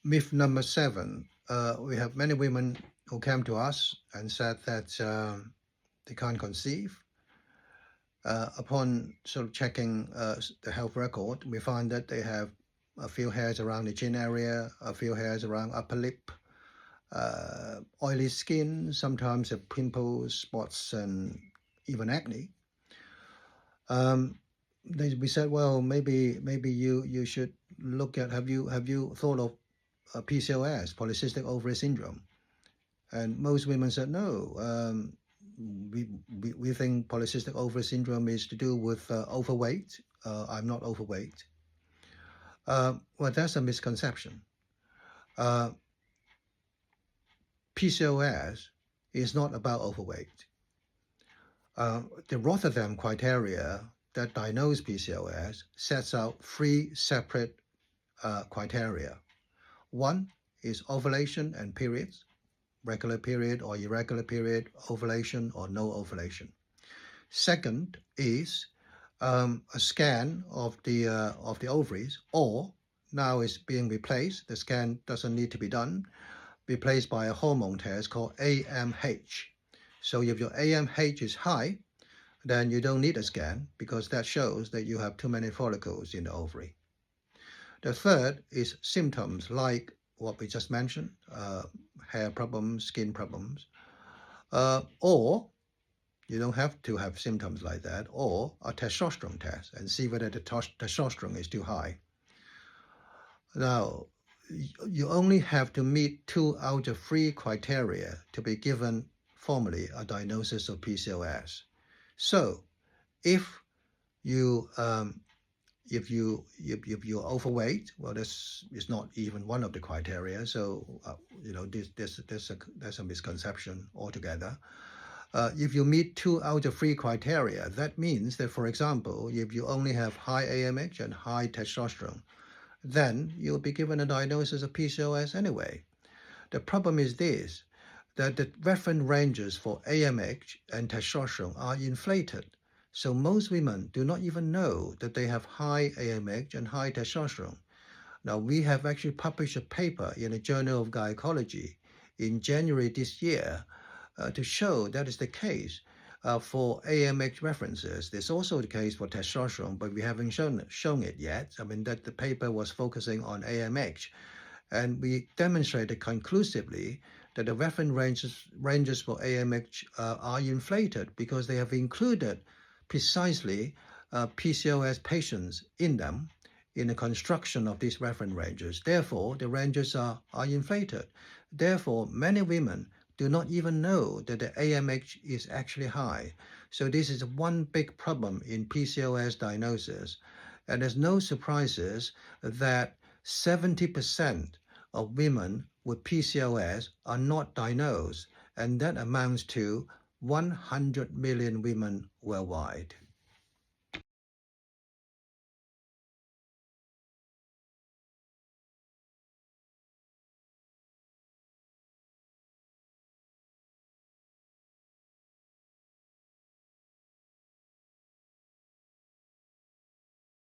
Myth number 7. We have many women who came to us and said that they can't conceive. Upon sort of checking the health record, we find that they have a few hairs around the chin area, a few hairs around upper lip, oily skin, sometimes have pimples, spots, and even acne. We said, well, maybe you should look at, have you thought of PCOS, polycystic ovary syndrome? And most women said no. We think polycystic ovary syndrome is to do with overweight. I'm not overweight. Well, that's a misconception. PCOS is not about overweight. The Rotterdam criteria that diagnose PCOS sets out 3 separate criteria. One is ovulation and periods, regular period or irregular period, ovulation or no ovulation. Second is a scan of the ovaries, or now is being replaced. The scan doesn't need to be done, replaced by a hormone test called AMH. So if your AMH is high, then you don't need a scan because that shows that you have too many follicles in the ovary. The third is symptoms like what we just mentioned, hair problems, skin problems, or you don't have to have symptoms like that, or a testosterone test and see whether the testosterone is too high. Now, you only have to meet 2 out of 3 criteria to be given formally a diagnosis of PCOS. So, if you're overweight, well, this is not even one of the criteria. So, there's a misconception altogether. If you meet 2 out of 3 criteria, that means that, for example, if you only have high AMH and high testosterone, then you'll be given a diagnosis of PCOS anyway. The problem is this, that the reference ranges for AMH and testosterone are inflated. So most women do not even know that they have high AMH and high testosterone. Now, we have actually published a paper in the Journal of Gynecology in January this year to show that is the case for AMH references. There's also the case for testosterone, but we haven't shown it yet. I mean, that the paper was focusing on AMH. And we demonstrated conclusively that the reference ranges for AMH are inflated because they have included precisely PCOS patients in them in the construction of these reference ranges. Therefore, the ranges are inflated. Therefore, many women do not even know that the AMH is actually high. So this is one big problem in PCOS diagnosis. And there's no surprises that 70% of women with PCOS are not diagnosed, and that amounts to 100 million women worldwide.